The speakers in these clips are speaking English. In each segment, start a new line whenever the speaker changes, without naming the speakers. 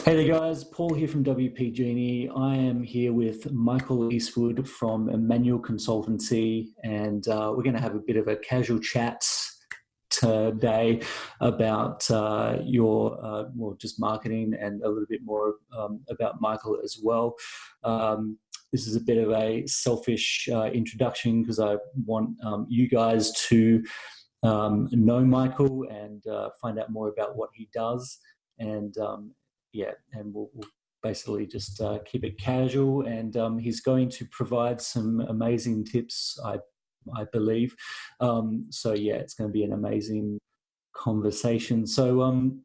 Hey there, guys. Paul here from WP Genie. I am here with Michael Eastwood from Emmanuel Consultancy, and we're going to have a bit of a casual chat today about just marketing and a little bit more about Michael as well. This is a bit of a selfish introduction because I want you guys to know Michael and find out more about what he does. And we'll basically just keep it casual. And he's going to provide some amazing tips, I believe. It's going to be an amazing conversation. So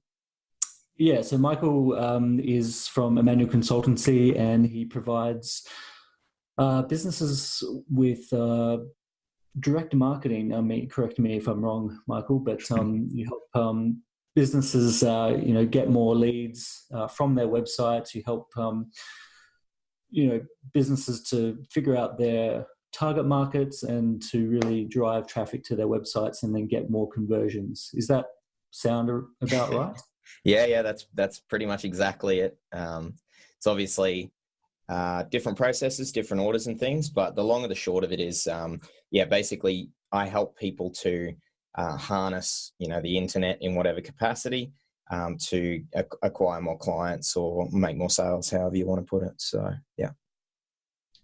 Michael is from Emmanuel Consultancy, and he provides businesses with direct marketing. I mean, correct me if I'm wrong, Michael, but you help businesses, get more leads from their websites. You help, businesses to figure out their target markets and to really drive traffic to their websites and then get more conversions. Is that sound about right?
Yeah, that's pretty much exactly it. It's obviously different processes, different orders and things, but the long and the short of it is, basically I help people to harness, the internet in whatever capacity to acquire more clients or make more sales, however you want to put it. So, yeah.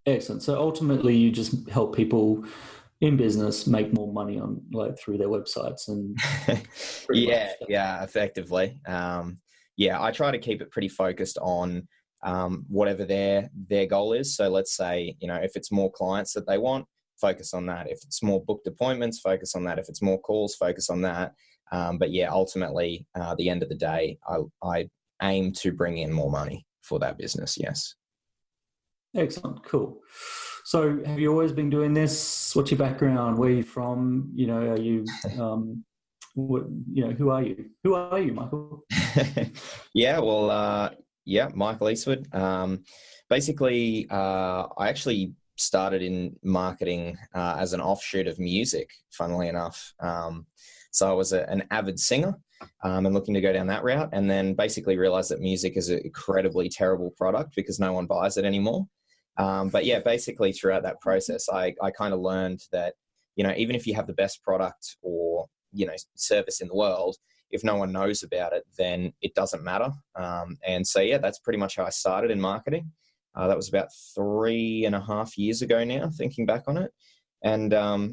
Excellent. So ultimately, you just help people in business make more money through their websites and
effectively. I try to keep it pretty focused on whatever their goal is. So let's say, if it's more clients that they want, focus on that. If it's more booked appointments, focus on that. If it's more calls, focus on that. Ultimately, at the end of the day, I aim to bring in more money for that business. Yes.
Excellent. Cool. So have you always been doing this? What's your background? Where are you from? Are you, who are you? Who are you, Michael?
Michael Eastwood. I actually started in marketing as an offshoot of music, funnily enough. So I was an avid singer and looking to go down that route, and then basically realized that music is an incredibly terrible product because no one buys it anymore. Basically throughout that process, I kind of learned that, even if you have the best product or, service in the world, if no one knows about it, then it doesn't matter. That's pretty much how I started in marketing. That was about 3.5 years ago now, thinking back on it. And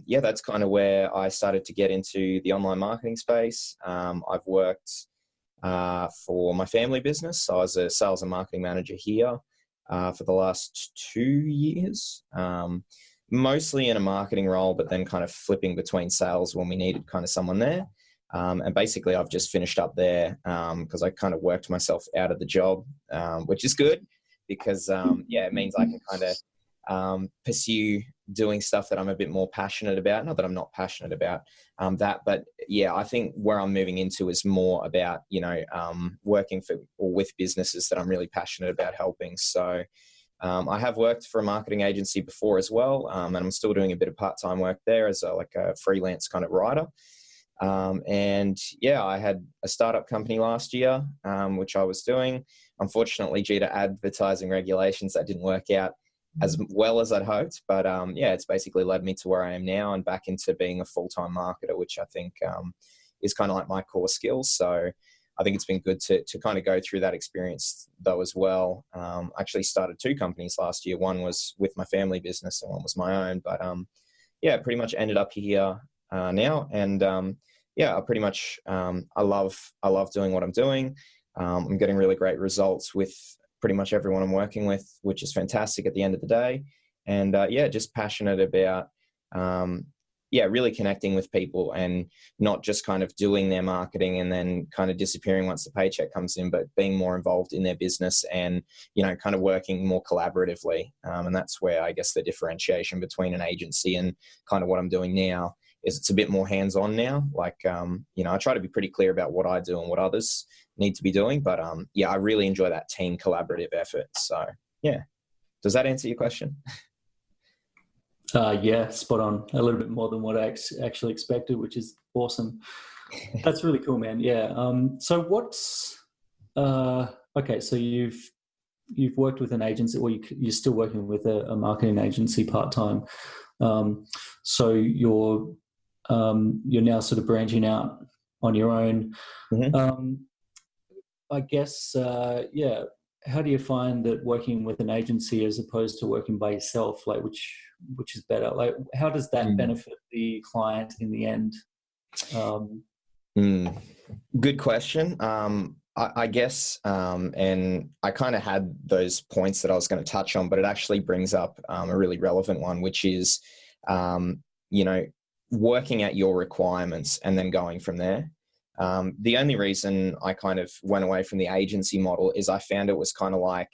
that's kind of where I started to get into the online marketing space. I've worked for my family business. So I was a sales and marketing manager here for the last 2 years, mostly in a marketing role, but then kind of flipping between sales when we needed kind of someone there. And basically I've just finished up there because I kind of worked myself out of the job, which is good because, it means I can kind of pursue doing stuff that I'm a bit more passionate about. Not that I'm not passionate about that, but I think where I'm moving into is more about, working for or with businesses that I'm really passionate about helping. So I have worked for a marketing agency before as well, and I'm still doing a bit of part-time work there as a freelance kind of writer. I had a startup company last year, which I was doing. Unfortunately, due to advertising regulations, that didn't work out as well as I'd hoped. But it's basically led me to where I am now and back into being a full-time marketer, which I think is kind of like my core skills. So I think it's been good to kind of go through that experience though as well. I actually started 2 companies last year. One was with my family business and one was my own. But pretty much ended up here now. And I pretty much I love doing what I'm doing. I'm getting really great results with pretty much everyone I'm working with, which is fantastic at the end of the day. And just passionate about really connecting with people and not just kind of doing their marketing and then kind of disappearing once the paycheck comes in, but being more involved in their business and, kind of working more collaboratively. And that's where I guess the differentiation between an agency and kind of what I'm doing now is it's a bit more hands-on now. I try to be pretty clear about what I do and what others need to be doing. But I really enjoy that team collaborative effort. So, does that answer your question?
Spot on. A little bit more than what I actually expected, which is awesome. That's really cool, man. Yeah. So what's Okay, so you've worked with an agency, or you're still working with a marketing agency part time. So you're now sort of branching out on your own.
Mm-hmm.
I guess, yeah. How do you find that working with an agency as opposed to working by yourself? Like, which is better? Like, how does that benefit the client in the end?
Good question. I guess, and I kind of had those points that I was going to touch on, but it actually brings up a really relevant one, which is, working at your requirements and then going from there. The only reason I kind of went away from the agency model is I found it was kind of like,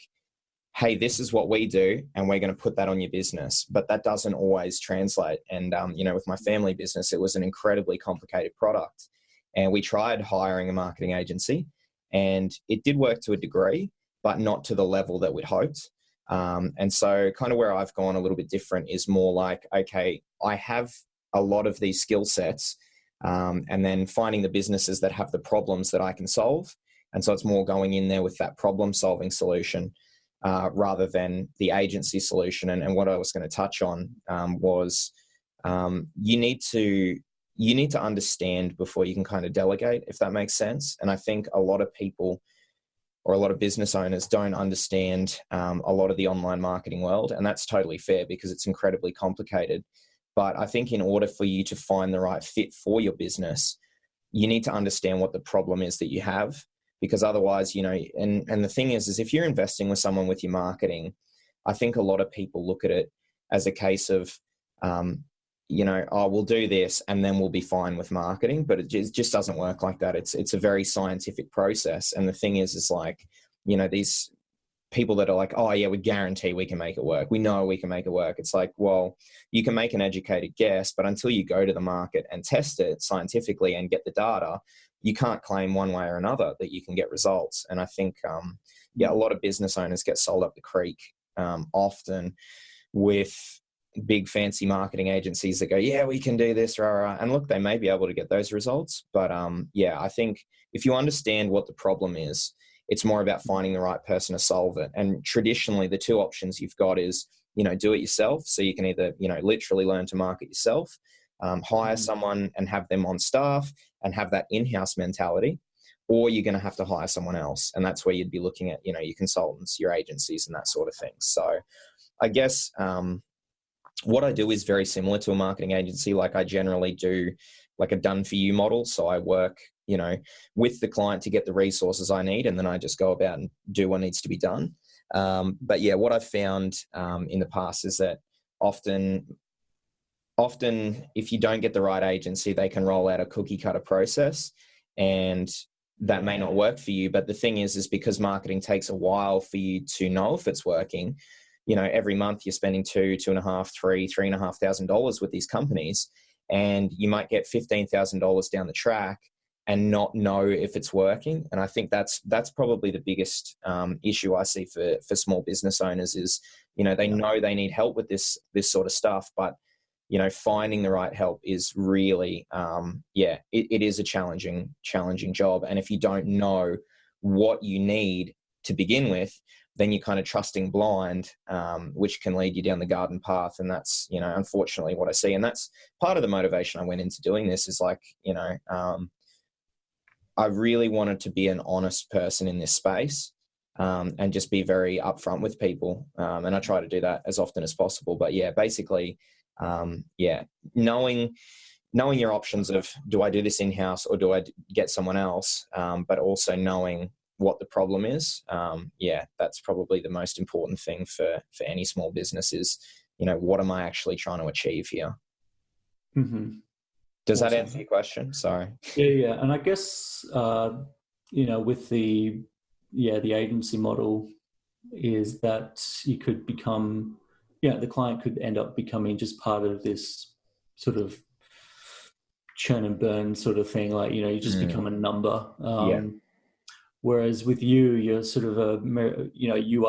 hey, this is what we do, and we're going to put that on your business. But that doesn't always translate. And, with my family business, it was an incredibly complicated product. And we tried hiring a marketing agency, and it did work to a degree, but not to the level that we'd hoped. And so kind of where I've gone a little bit different is more like, okay, I have a lot of these skill sets, and then finding the businesses that have the problems that I can solve. And so it's more going in there with that problem solving solution rather than the agency solution. And what I was going to touch on was you need to understand before you can kind of delegate, if that makes sense. And I think a lot of people or a lot of business owners don't understand a lot of the online marketing world. And that's totally fair because it's incredibly complicated. But I think in order for you to find the right fit for your business, you need to understand what the problem is that you have, because otherwise, and the thing is if you're investing with someone with your marketing, I think a lot of people look at it as a case of, we'll do this and then we'll be fine with marketing, but it just doesn't work like that. It's a very scientific process. And the thing is like, these people that are like, oh yeah, we guarantee we can make it work. We know we can make it work. It's like, well, you can make an educated guess, but until you go to the market and test it scientifically and get the data, you can't claim one way or another that you can get results. And I think, a lot of business owners get sold up the creek often with big fancy marketing agencies that go, yeah, we can do this, rah, rah. And look, they may be able to get those results. But I think if you understand what the problem is, it's more about finding the right person to solve it. And traditionally, the two options you've got is, do it yourself. So you can either, literally learn to market yourself, hire someone and have them on staff and have that in-house mentality, or you're going to have to hire someone else. And that's where you'd be looking at, your consultants, your agencies and that sort of thing. So I guess what I do is very similar to a marketing agency. Like I generally do like a done for you model. So I work, with the client to get the resources I need, and then I just go about and do what needs to be done. But yeah, what I've found in the past is that often if you don't get the right agency, they can roll out a cookie cutter process, and that may not work for you. But the thing is because marketing takes a while for you to know if it's working, every month you're spending $3,500 with these companies, and you might get $15,000 down the track and not know if it's working. And I think that's probably the biggest issue I see for small business owners is, they know they need help with this sort of stuff, but finding the right help is really, it is a challenging job. And if you don't know what you need to begin with, then you're kind of trusting blind, which can lead you down the garden path. And that's, unfortunately what I see. And that's part of the motivation I went into doing this is like, I really wanted to be an honest person in this space, and just be very upfront with people. And I try to do that as often as possible. But yeah, basically, knowing your options of, do I do this in-house or do I get someone else? But also knowing what the problem is. That's probably the most important thing for any small business is, what am I actually trying to achieve here?
Mm-hmm.
Does that answer your question? Sorry.
Yeah. And I guess, with the agency model is that you could become, the client could end up becoming just part of this sort of churn and burn sort of thing. Like, you just become a number. Whereas with you, you're sort of you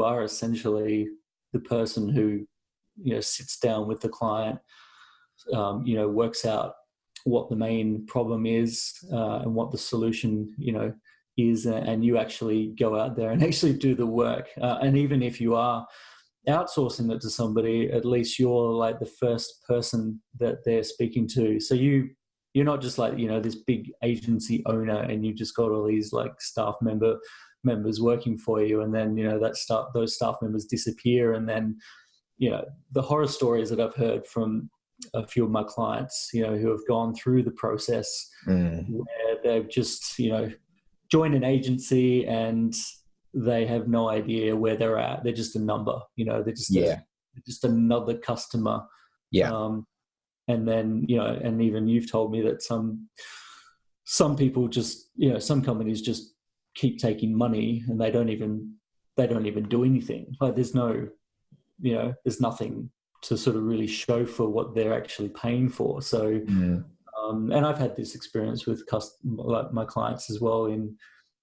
are essentially the person who, sits down with the client, works out what the main problem is, and what the solution, is, and you actually go out there and actually do the work. And even if you are outsourcing it to somebody, at least you're like the first person that they're speaking to. So you're not just like, this big agency owner and you just got all these like staff members working for you, and then those staff members disappear, and then the horror stories that I've heard from a few of my clients who have gone through the process where they've just joined an agency and they have no idea where they're at. They're just a number, they're just another customer. And then and even you've told me that some people just some companies just keep taking money and they don't even do anything. Like there's no there's nothing to sort of really show for what they're actually paying for. So and I've had this experience with like my clients as well, in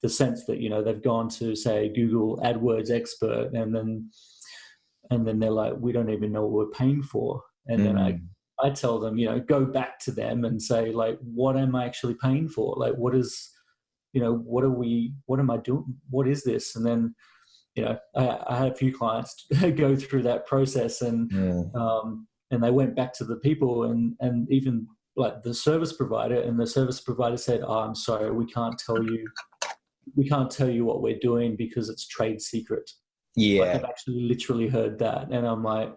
the sense that they've gone to, say, Google AdWords expert, and then they're like, we don't even know what we're paying for. And then I tell them, go back to them and say, like, what am I actually paying for? Like, what am I doing? What is this? And then, I had a few clients go through that process, and they went back to the people and even like the service provider, and the service provider said, "Oh, I'm sorry, we can't tell you what we're doing because it's trade secret." Like I've actually literally heard that, and I'm like,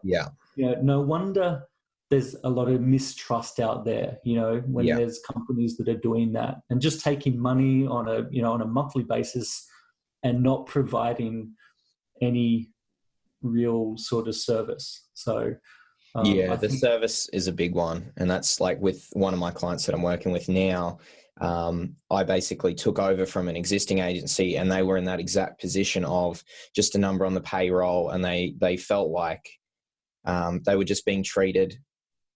no wonder there's a lot of mistrust out there, when there's companies that are doing that and just taking money on a monthly basis and not providing any real sort of service. So
the service is a big one, and that's like with one of my clients that I'm working with now. I basically took over from an existing agency, and they were in that exact position of just a number on the payroll, and they felt like they were just being treated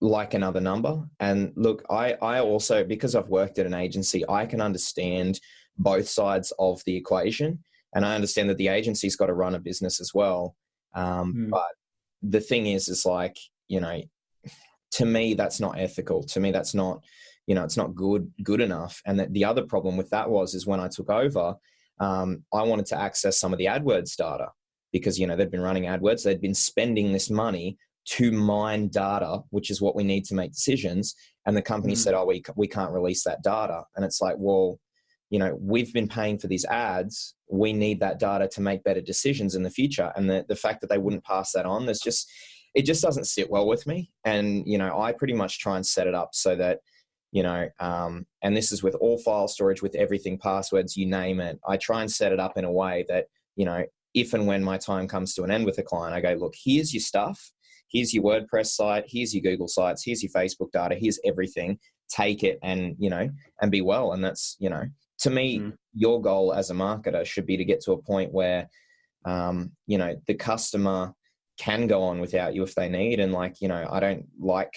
like another number. And look, I also, because I've worked at an agency, I can understand both sides of the equation, and I understand that the agency's got to run a business as well. But the thing is like, to me, that's not ethical. To me, that's not, it's not good enough. And that the other problem with that is when I took over, I wanted to access some of the AdWords data, because, they'd been running AdWords. They'd been spending this money to mine data, which is what we need to make decisions. And the company said, "Oh, we can't release that data." And it's like, well, we've been paying for these ads. We need that data to make better decisions in the future. And the fact that they wouldn't pass that on, it just doesn't sit well with me. And, I pretty much try and set it up so that, and this is with all file storage, with everything, passwords, you name it. I try and set it up in a way that, if and when my time comes to an end with a client, I go, look, here's your stuff. Here's your WordPress site. Here's your Google sites. Here's your Facebook data. Here's everything. Take it and, and be well. And that's, to me, your goal as a marketer should be to get to a point where, the customer can go on without you if they need. And like, I don't like,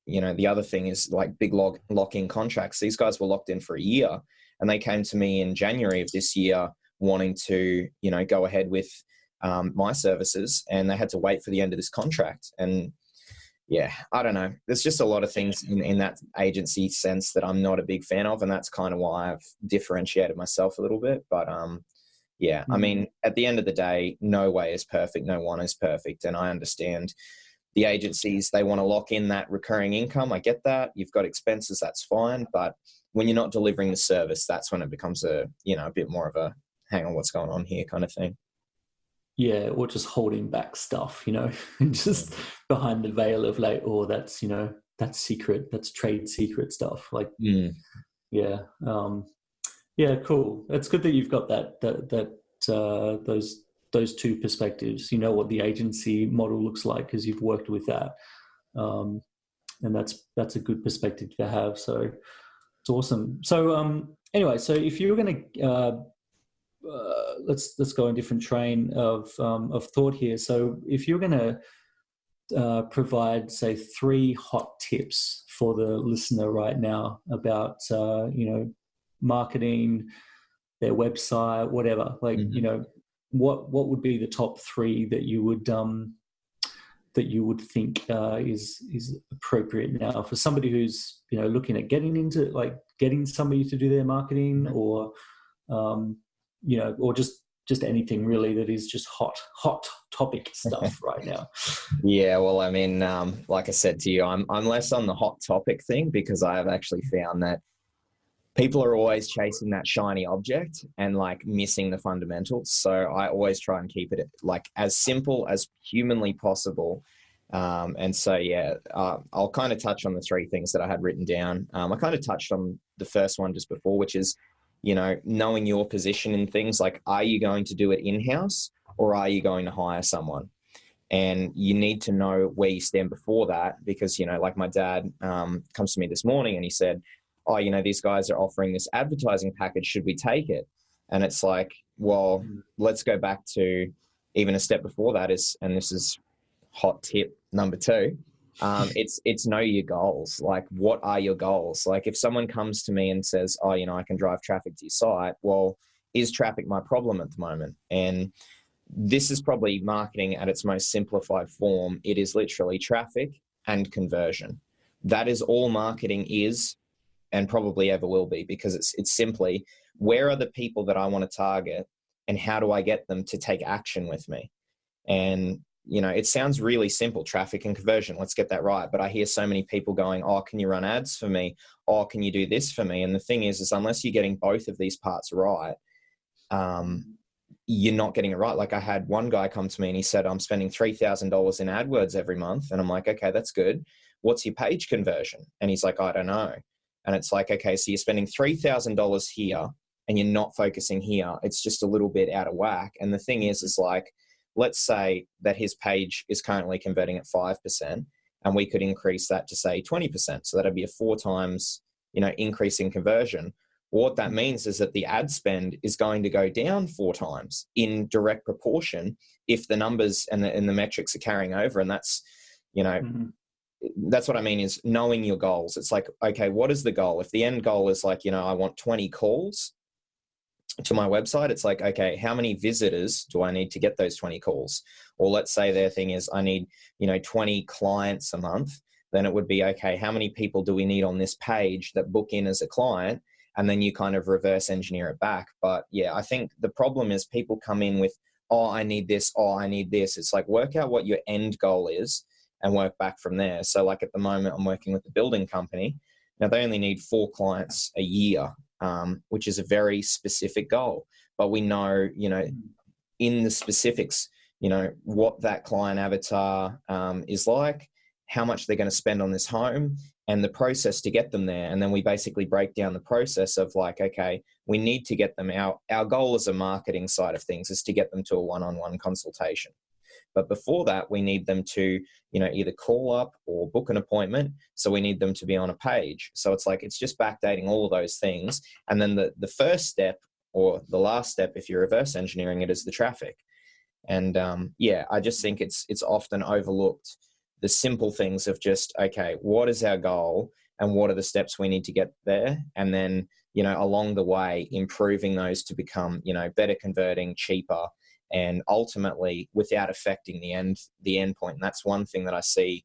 the other thing is like big lock-in contracts. These guys were locked in for a year, and they came to me in January of this year wanting to, go ahead with my services, and they had to wait for the end of this contract. And I don't know. There's just a lot of things in that agency sense that I'm not a big fan of, and that's kind of why I've differentiated myself a little bit. But I mean, at the end of the day, no way is perfect. No one is perfect. And I understand the agencies, they want to lock in that recurring income. I get that. You've got expenses, that's fine. But when you're not delivering the service, that's when it becomes a bit more of a hang on, what's going on here kind of thing.
Yeah, or just holding back stuff, just behind the veil of like, oh, that's, that's secret, that's trade secret stuff. Like, cool. It's good that you've got those two perspectives. You know what the agency model looks like because you've worked with that, and that's a good perspective to have. So it's awesome. So anyway, so if you were going to let's go on a different train of thought here. So if you're going to provide, say, 3 hot tips for the listener right now about marketing, their website, whatever, like what would be the top 3 that you would think is appropriate now for somebody who's looking at getting into, like, getting somebody to do their marketing, or or just anything really that is just hot topic stuff right now.
Yeah, well, I mean, like I said to you, I'm less on the hot topic thing because I have actually found that people are always chasing that shiny object and like missing the fundamentals. So I always try and keep it like as simple as humanly possible. And so, yeah, I'll kind of touch on the three things that I had written down. I kind of touched on the first one just before, which is, knowing your position in things like, are you going to do it in-house or are you going to hire someone? And you need to know where you stand before that because, like my dad comes to me this morning and he said, oh, these guys are offering this advertising package. Should we take it? And it's like, well, let's go back to even a step before that and this is hot tip number 2. It's know your goals. Like, what are your goals? Like if someone comes to me and says, oh, I can drive traffic to your site. Well, is traffic my problem at the moment? And this is probably marketing at its most simplified form. It is literally traffic and conversion. That is all marketing is and probably ever will be, because it's simply, where are the people that I want to target and how do I get them to take action with me? And, it sounds really simple, traffic and conversion. Let's get that right. But I hear so many people going, oh, can you run ads for me? Oh, can you do this for me? And the thing is unless you're getting both of these parts right, you're not getting it right. Like I had one guy come to me and he said, I'm spending $3,000 in AdWords every month. And I'm like, okay, that's good. What's your page conversion? And he's like, I don't know. And it's like, okay, so you're spending $3,000 here and you're not focusing here. It's just a little bit out of whack. And the thing is like, let's say that his page is currently converting at 5% and we could increase that to say 20%. So that'd be a 4 times, increase in conversion. What that means is that the ad spend is going to go down 4 times in direct proportion if the numbers and the metrics are carrying over. And that's, that's what I mean is knowing your goals. It's like, okay, what is the goal? If the end goal is like, I want 20 calls to my website, it's like, okay, how many visitors do I need to get those 20 calls? Or let's say their thing is I need, 20 clients a month. Then it would be, okay, how many people do we need on this page that book in as a client? And then you kind of reverse engineer it back. But yeah, I think the problem is people come in with, oh, I need this. Oh, I need this. It's like, work out what your end goal is and work back from there. So like at the moment, I'm working with a building company. Now they only need 4 clients a year, which is a very specific goal. But we know, in the specifics, what that client avatar is like, how much they're going to spend on this home and the process to get them there. And then we basically break down the process of like, okay, we need to get them out. Our goal as a marketing side of things is to get them to a one-on-one consultation. But before that, we need them to, either call up or book an appointment. So we need them to be on a page. So it's like, it's just backdating all of those things. And then the first step or the last step, if you're reverse engineering it, is the traffic. And I just think it's often overlooked, the simple things of just, okay, what is our goal and what are the steps we need to get there? And then, along the way, improving those to become, better converting, cheaper, and ultimately without affecting the end point. And that's one thing that I see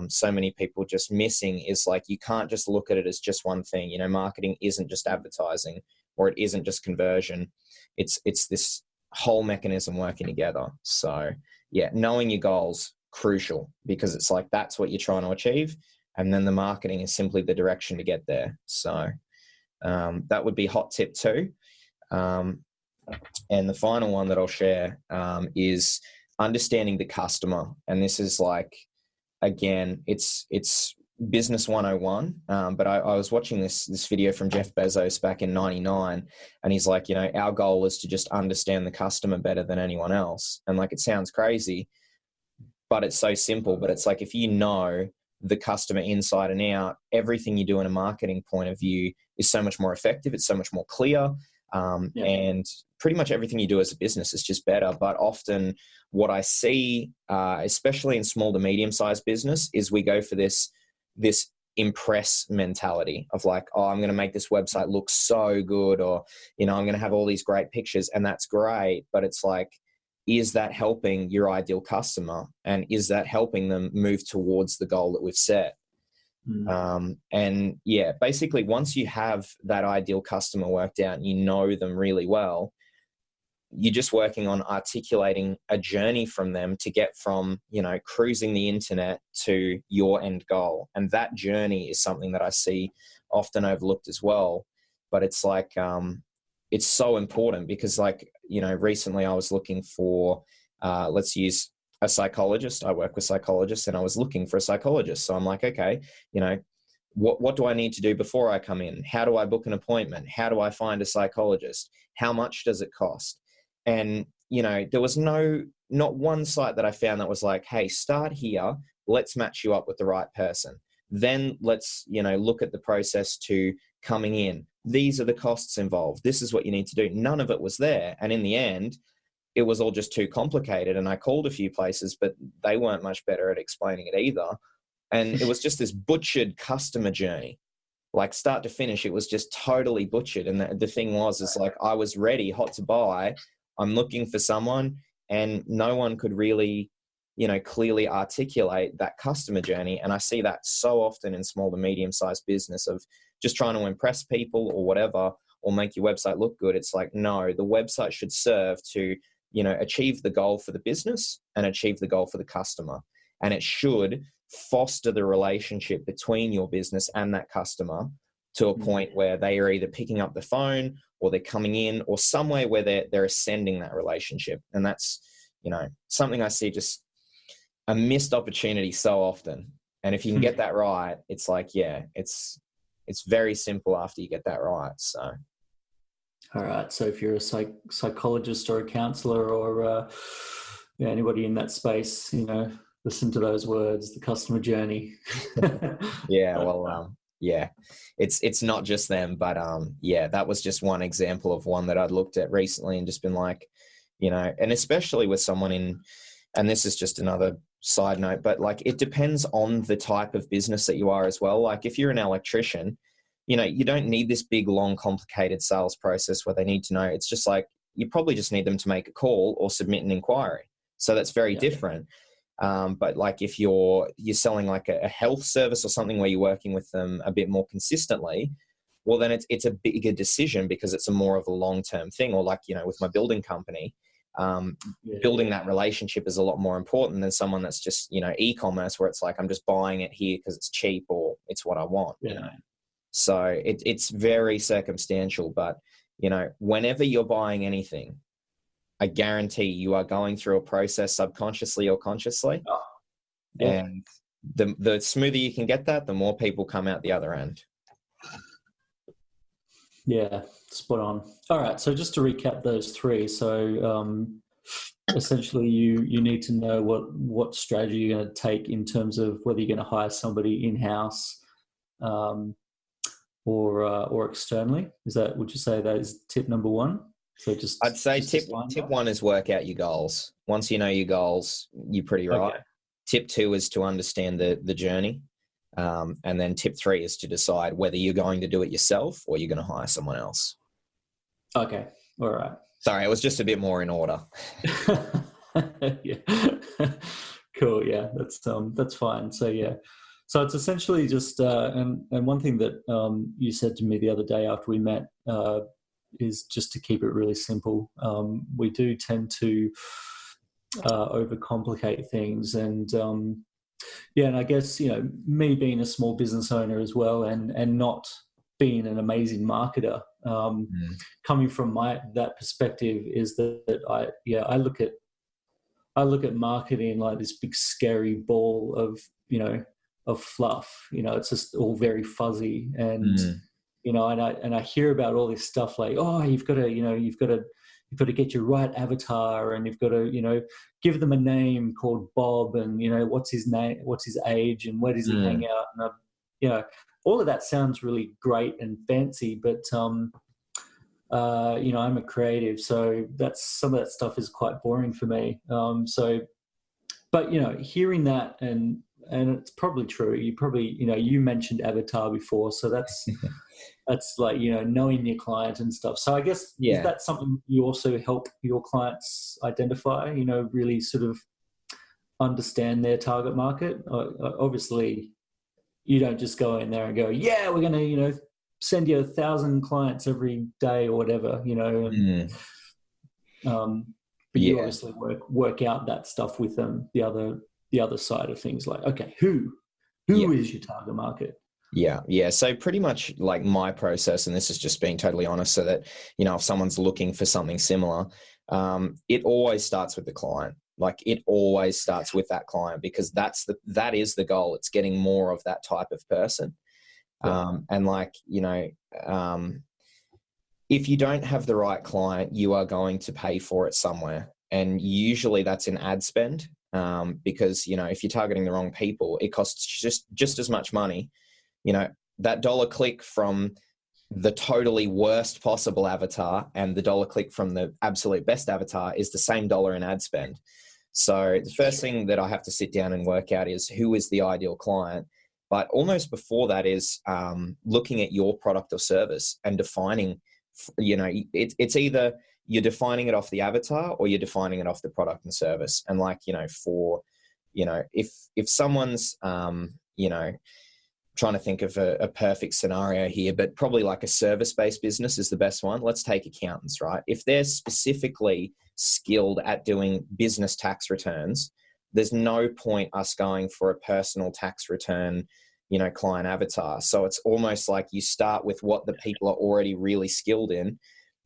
so many people just missing is like, you can't just look at it as just one thing. Marketing isn't just advertising or it isn't just conversion. It's this whole mechanism working together. So yeah, knowing your goals, crucial, because it's like, that's what you're trying to achieve. And then the marketing is simply the direction to get there. So that would be hot tip 2. And the final one that I'll share is understanding the customer. And this is like, again, it's business 101. But I was watching this video from Jeff Bezos back in 99. And he's like, our goal is to just understand the customer better than anyone else. And like, it sounds crazy, but it's so simple. But it's like, if you know the customer inside and out, everything you do in a marketing point of view is so much more effective. It's so much more clear. And pretty much everything you do as a business is just better. But often what I see, especially in small to medium-sized business, is we go for this impress mentality of like, oh, I'm going to make this website look so good, or, I'm going to have all these great pictures, and that's great. But it's like, is that helping your ideal customer? And is that helping them move towards the goal that we've set? And yeah, basically once you have that ideal customer worked out and you know them really well, you're just working on articulating a journey from them to get from, you know, cruising the internet to your end goal. And that journey is something that I see often overlooked as well. But it's like, it's so important because, like, you know, recently I was looking for, let's use a psychologist. I work with psychologists, and I was looking for a psychologist. So I'm like, okay, you know, what do I need to do before I come in? How do I book an appointment? How do I find a psychologist? How much does it cost? And, you know, there was not one site that I found that was like, hey, start here. Let's match you up with the right person. Then let's, you know, look at the process to coming in. These are the costs involved. This is what you need to do. None of it was there. And in the end, it was all just too complicated. And I called a few places, but they weren't much better at explaining it either. And it was just this butchered customer journey, like start to finish. It was just totally butchered. And the thing was, it's like, I was ready, hot to buy. I'm looking for someone, and no one could really, you know, clearly articulate that customer journey. And I see that so often in small to medium-sized business of just trying to impress people or whatever, or make your website look good. It's like, no, the website should serve to, you know, achieve the goal for the business and achieve the goal for the customer. And it should foster the relationship between your business and that customer to a point where they are either picking up the phone or they're coming in, or some way where they're ascending that relationship. And that's, you know, something I see just a missed opportunity so often. And if you can get that right, it's like, yeah, it's very simple after you get that right. So.
All right. So if you're a psychologist or a counselor or anybody in that space, you know, listen to those words, the customer journey.
Yeah. Well, yeah, it's not just them, but yeah, that was just one example of one that I'd looked at recently and just been like, you know, and especially with someone and this is just another side note, but like, it depends on the type of business that you are as well. Like if you're an electrician, you know, you don't need this big, long, complicated sales process where they need to know. It's just like, you probably just need them to make a call or submit an inquiry. So that's very different. But like if you're selling like a health service or something where you're working with them a bit more consistently, well, then it's a bigger decision because it's a more of a long-term thing. Or like, you know, with my building company, building that relationship is a lot more important than someone that's just, you know, e-commerce where it's like, I'm just buying it here because it's cheap or it's what I want, you know? So it's very circumstantial, but, you know, whenever you're buying anything, I guarantee you are going through a process subconsciously or consciously. And the smoother you can get that, the more people come out the other end.
Yeah, spot on. All right. So just to recap those three. So essentially you need to know what strategy you're going to take in terms of whether you're going to hire somebody in-house or externally. Would you say that is tip number one? So
I'd say tip one is work out your goals. Once you know your goals, you're pretty right. Okay. Tip two is to understand the journey. And then tip three is to decide whether you're going to do it yourself or you're going to hire someone else.
Okay. All right.
Sorry, it was just a bit more in order.
Yeah. Cool. Yeah, that's fine. So yeah. So it's essentially just and one thing that you said to me the other day after we met is just to keep it really simple. We do tend to overcomplicate things, and and I guess, you know, me being a small business owner as well, and not being an amazing marketer, coming from that perspective is that I look at marketing like this big scary ball of, you know, of fluff. You know, it's just all very fuzzy and. You know, and I hear about all this stuff like, oh, you've got to get your right avatar, and you've got to, you know, give them a name called Bob, and, you know, what's his name, what's his age, and where does he hang out, and you know, all of that sounds really great and fancy, but you know, I'm a creative, so some of that stuff is quite boring for me. But you know, hearing that and it's probably true. You mentioned avatar before, so that's like, you know, knowing your client and stuff. So I guess is that something you also help your clients identify? You know, really sort of understand their target market. Obviously, you don't just go in there and go, yeah, we're going to, you know, send you 1,000 clients every day or whatever. You know. But you obviously work out that stuff with them, the other side of things, like, okay, who is your target market?
Yeah. So pretty much like my process, and this is just being totally honest, so that, if someone's looking for something similar, it always starts with the client. Like, it always starts with that client, because that is the goal. It's getting more of that type of person. And like, if you don't have the right client, you are going to pay for it somewhere. And usually that's in ad spend, because, if you're targeting the wrong people, it costs just as much money. That dollar click from the totally worst possible avatar and the dollar click from the absolute best avatar is the same dollar in ad spend. So the first thing that I have to sit down and work out is who is the ideal client. But almost before that is looking at your product or service and defining, it's either you're defining it off the avatar or you're defining it off the product and service. And like, if someone's, trying to think of a perfect scenario here, but probably like a service-based business is the best one. Let's take accountants, right? If they're specifically skilled at doing business tax returns, there's no point us going for a personal tax return, client avatar. So it's almost like you start with what the people are already really skilled in,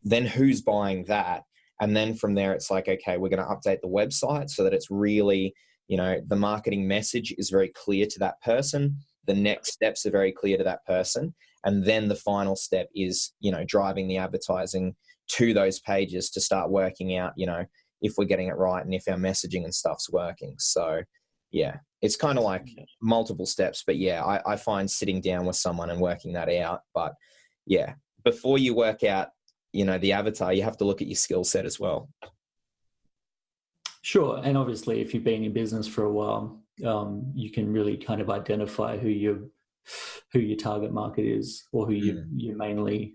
then who's buying that? And then from there, it's like, okay, we're going to update the website so that it's really, the marketing message is very clear to that person. The next steps are very clear to that person. And then the final step is, driving the advertising to those pages to start working out, if we're getting it right and if our messaging and stuff's working. So yeah, it's kind of like multiple steps, but yeah, I find sitting down with someone and working that out. But yeah, before you work out, the avatar, you have to look at your skill set as well.
Sure. And obviously, if you've been in business for a while, you can really kind of identify who your target market is, or who you mainly,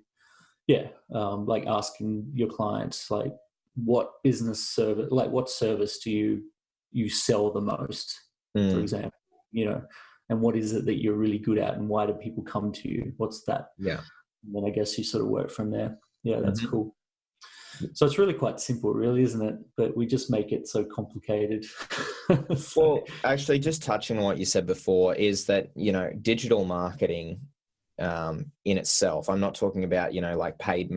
like asking your clients, like, what business service, like what service do you sell the most, for example, and what is it that you're really good at, and why do people come to you? What's that?
Yeah.
And then I guess you sort of work from there. Yeah, that's cool. So it's really quite simple, really, isn't it? But we just make it so complicated.
Well, actually, just touching on what you said before is that, digital marketing in itself, I'm not talking about, like paid,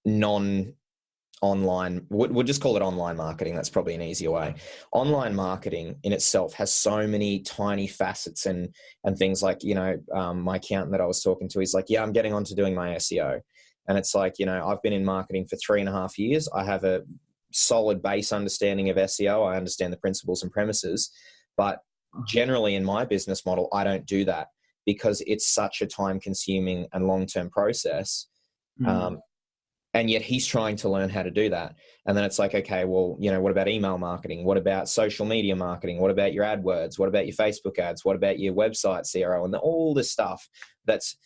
non-online, we'll just call it online marketing. That's probably an easier way. Online marketing in itself has so many tiny facets and things like, my accountant that I was talking to, he's like, yeah, I'm getting on to doing my SEO. And it's like, I've been in marketing for 3.5 years. I have a solid base understanding of SEO. I understand the principles and premises. But generally in my business model, I don't do that because it's such a time-consuming and long-term process. And yet he's trying to learn how to do that. And then it's like, okay, well, what about email marketing? What about social media marketing? What about your AdWords? What about your Facebook ads? What about your website CRO? And all this stuff that's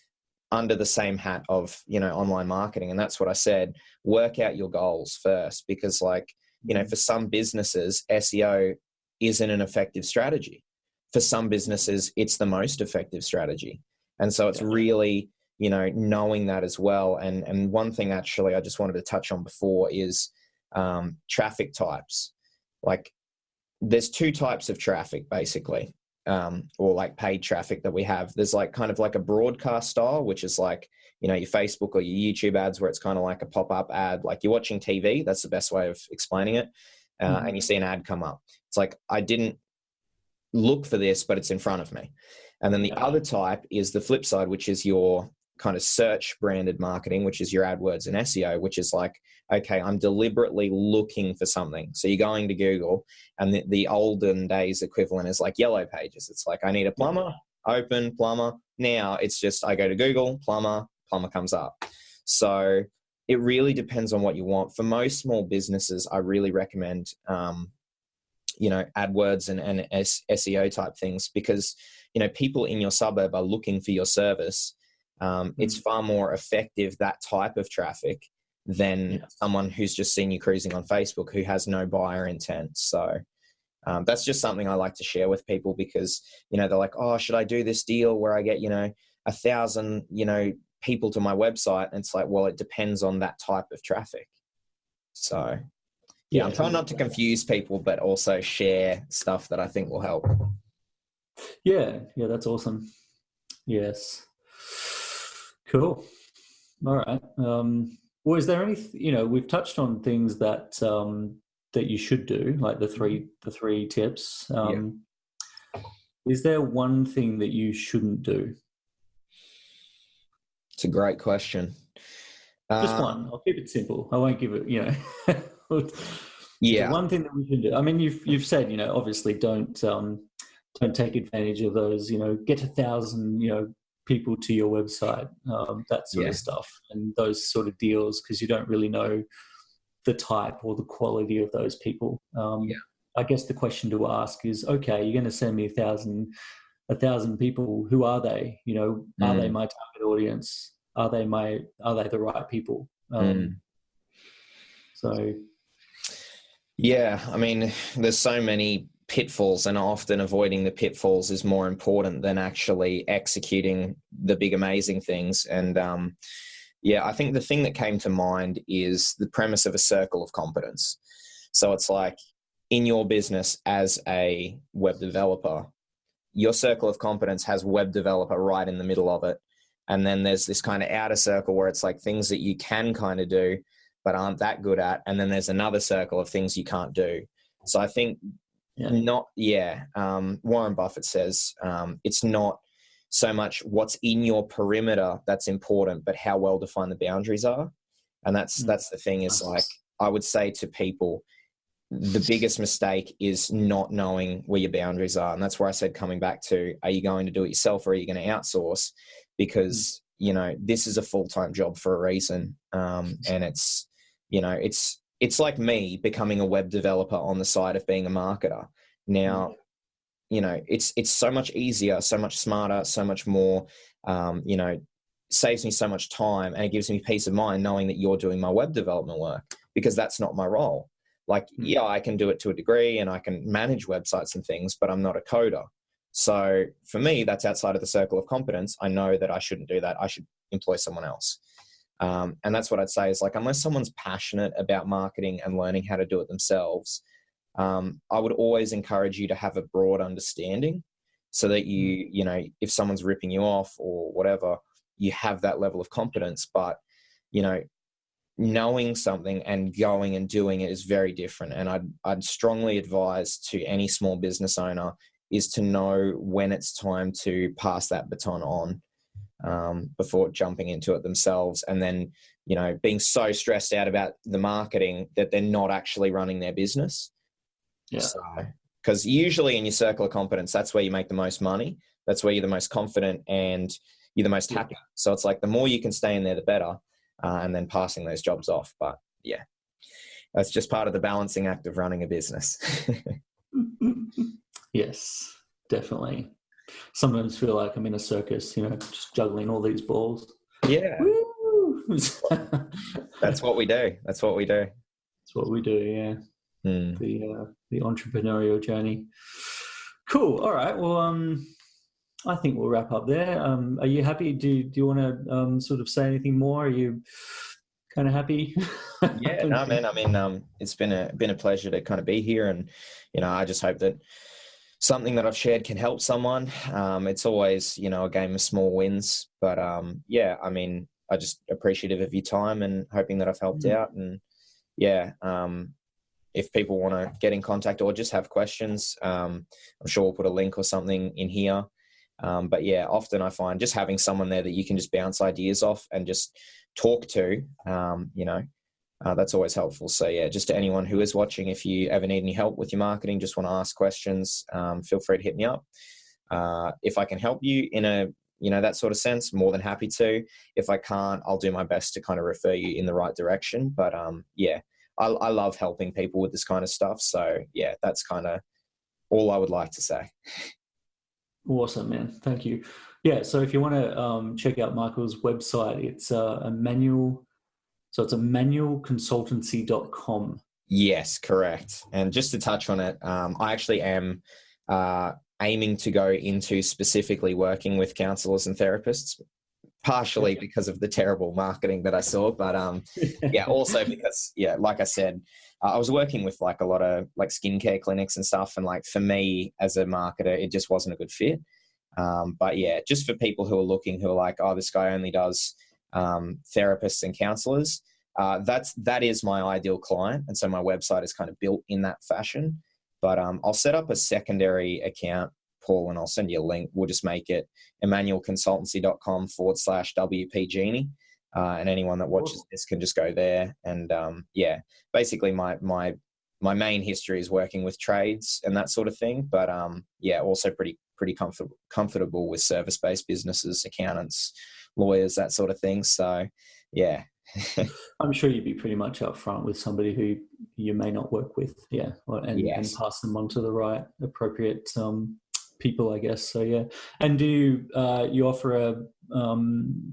under the same hat of, online marketing. And that's what I said, work out your goals first, because like, for some businesses, SEO isn't an effective strategy. For some businesses, it's the most effective strategy. And so it's really, knowing that as well. And one thing actually I just wanted to touch on before is traffic types. Like, there's 2 types of traffic basically. Or like paid traffic that we have. There's like kind of like a broadcast style, which is like, your Facebook or your YouTube ads, where it's kind of like a pop-up ad, like you're watching TV. That's the best way of explaining it. And you see an ad come up. It's like, I didn't look for this, but it's in front of me. And then the other type is the flip side, which is your kind of search branded marketing, which is your AdWords and SEO, which is like, okay, I'm deliberately looking for something. So you're going to Google, and the olden days equivalent is like Yellow Pages. It's like, I need a plumber, open plumber. Now it's just, I go to Google, plumber comes up. So it really depends on what you want. For most small businesses, I really recommend, AdWords and SEO type things, because, people in your suburb are looking for your service. It's far more effective, that type of traffic, than someone who's just seen you cruising on Facebook who has no buyer intent. So that's just something I like to share with people, because, they're like, oh, should I do this deal where I get, 1,000, people to my website? And it's like, well, it depends on that type of traffic. So yeah,
Yeah.
I'm trying not to confuse people, but also share stuff that I think will help.
Yeah, that's awesome. Yes. Cool. All right. Well, is there any, we've touched on things that that you should do, like the three tips.
Yeah.
Is there one thing that you shouldn't do?
It's a great question.
Just one. I'll keep it simple. I won't give it, the
Yeah.
one thing that we can do. I mean, you've said, obviously don't take advantage of those, get 1,000, people to your website, that sort of stuff, and those sort of deals, because you don't really know the type or the quality of those people. I guess the question to ask is, okay, you're going to send me 1,000 people. Who are they? Are they my target audience? Are they the right people? So,
yeah, I mean, there's so many pitfalls, and often avoiding the pitfalls is more important than actually executing the big, amazing things. And I think the thing that came to mind is the premise of a circle of competence. So it's like in your business as a web developer, your circle of competence has web developer right in the middle of it. And then there's this kind of outer circle where it's like things that you can kind of do, but aren't that good at. And then there's another circle of things you can't do. So I think Warren Buffett says it's not so much what's in your perimeter that's important, but how well defined the boundaries are. And that's the thing is, like, I would say to people, the biggest mistake is not knowing where your boundaries are. And that's where I said, coming back to, are you going to do it yourself or are you going to outsource? Because, this is a full-time job for a reason. And it's, it's like me becoming a web developer on the side of being a marketer. Now, it's so much easier, so much smarter, so much more, saves me so much time, and it gives me peace of mind knowing that you're doing my web development work, because that's not my role. Like, I can do it to a degree and I can manage websites and things, but I'm not a coder. So for me, that's outside of the circle of competence. I know that I shouldn't do that. I should employ someone else. And that's what I'd say is, like, unless someone's passionate about marketing and learning how to do it themselves, I would always encourage you to have a broad understanding, so that if someone's ripping you off or whatever, you have that level of competence. But, knowing something and going and doing it is very different. And I'd strongly advise to any small business owner is to know when it's time to pass that baton on, before jumping into it themselves. And then, being so stressed out about the marketing that they're not actually running their business.
Yeah.
Because usually in your circle of competence, that's where you make the most money. That's where you're the most confident and you're the most happy. So it's like the more you can stay in there, the better. And then passing those jobs off. But yeah, that's just part of the balancing act of running a business.
Yes, definitely. Sometimes feel like I'm in a circus, just juggling all these balls.
Yeah. That's what we do. That's what we do.
That's what we do, yeah. The entrepreneurial journey. Cool. All right. Well, I think we'll wrap up there. Are you happy? Do you want to sort of say anything more? Are you kind of happy?
Yeah, no, man. I mean, it's been a pleasure to kind of be here, and I just hope that something that I've shared can help someone. It's always a game of small wins, but yeah, I mean, I just appreciative of your time and hoping that I've helped out. And yeah, if people want to get in contact or just have questions, I'm sure we'll put a link or something in here. But yeah, often I find just having someone there that you can just bounce ideas off and just talk to, that's always helpful. So yeah, just to anyone who is watching, if you ever need any help with your marketing, just want to ask questions, feel free to hit me up. If I can help you in a, that sort of sense, more than happy to. If I can't, I'll do my best to kind of refer you in the right direction. But yeah, I love helping people with this kind of stuff. So yeah, that's kind of all I would like to say.
Awesome, man. Thank you. Yeah, so if you want to check out Michael's website, it's Emmanuel. So it's emmanuelconsultancy.com.
Yes, correct. And just to touch on it, I actually am aiming to go into specifically working with counselors and therapists. partially because of the terrible marketing that I saw, but yeah, also because, yeah, like I said, I was working with like a lot of like skincare clinics and stuff, and like for me as a marketer, it just wasn't a good fit. But yeah, just for people who are looking, who are like, oh, this guy only does therapists and counselors. That is my ideal client, and so my website is kind of built in that fashion. But I'll set up a secondary account, Paul, and I'll send you a link. We'll just make it emmanuelconsultancy.com/WP and anyone that watches this can just go there. And yeah, basically my main history is working with trades and that sort of thing. But yeah, also pretty comfortable with service-based businesses, accountants, lawyers, that sort of thing. So yeah.
I'm sure you'd be pretty much upfront with somebody who you may not work with, and pass them on to the right appropriate people, I guess. So yeah. And do you offer a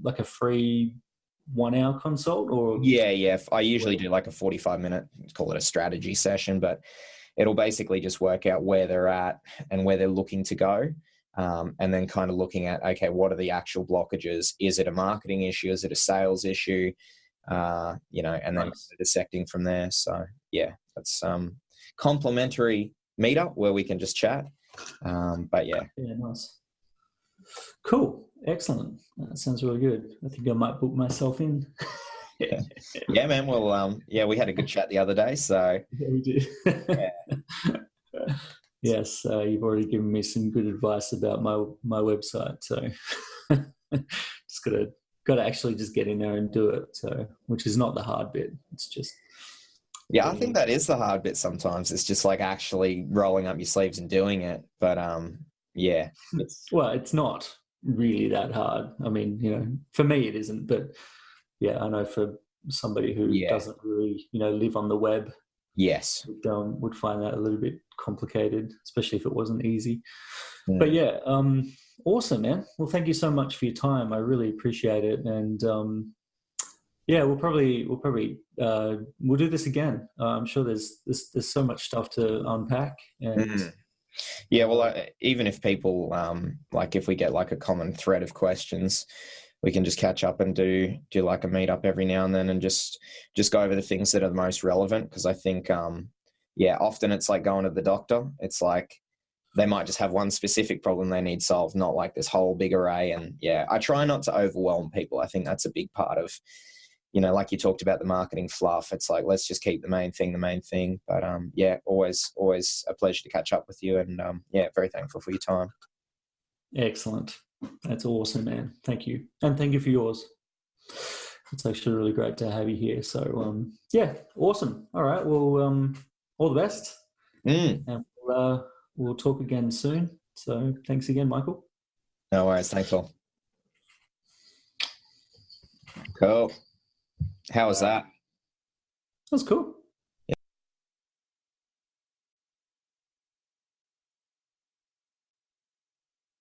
like a free 1 hour consult, or?
Yeah. I usually do like a 45-minute, call it a strategy session, but it'll basically just work out where they're at and where they're looking to go. And then kind of looking at, okay, what are the actual blockages? Is it a marketing issue? Is it a sales issue? And then dissecting from there. So yeah, that's complimentary meetup where we can just chat. But yeah.
Yeah, nice. Cool. Excellent. That sounds really good. I think I might book myself in.
Yeah, man. Well, we had a good chat the other day, so.
Yeah, we did. Yeah. Yes, you've already given me some good advice about my website, so just got to actually just get in there and do it. So, which is not the hard bit. It's just.
Yeah, I think that is the hard bit sometimes. It's just like actually rolling up your sleeves and doing it. But yeah.
It's not really that hard. I mean, for me it isn't, but yeah, I know for somebody who doesn't really, live on the web.
Yes.
Would find that a little bit complicated, especially if it wasn't easy. But yeah, awesome, man. Well, thank you so much for your time. I really appreciate it. And yeah, we'll do this again. I'm sure there's so much stuff to unpack. And
yeah, well, even if people like if we get like a common thread of questions, we can just catch up and do like a meetup every now and then and just go over the things that are the most relevant. Because I think, often it's like going to the doctor. It's like they might just have one specific problem they need solved, not like this whole big array. And yeah, I try not to overwhelm people. I think that's a big part of, like you talked about the marketing fluff. It's like, let's just keep the main thing. But yeah, always a pleasure to catch up with you. And yeah, very thankful for your time.
Excellent. That's awesome, man. Thank you. And thank you for yours. It's actually really great to have you here. So, yeah, awesome. All right. Well, all the best. And we'll talk again soon. So thanks again, Michael.
No worries. Thanks, all. Cool. How was that?
That was cool.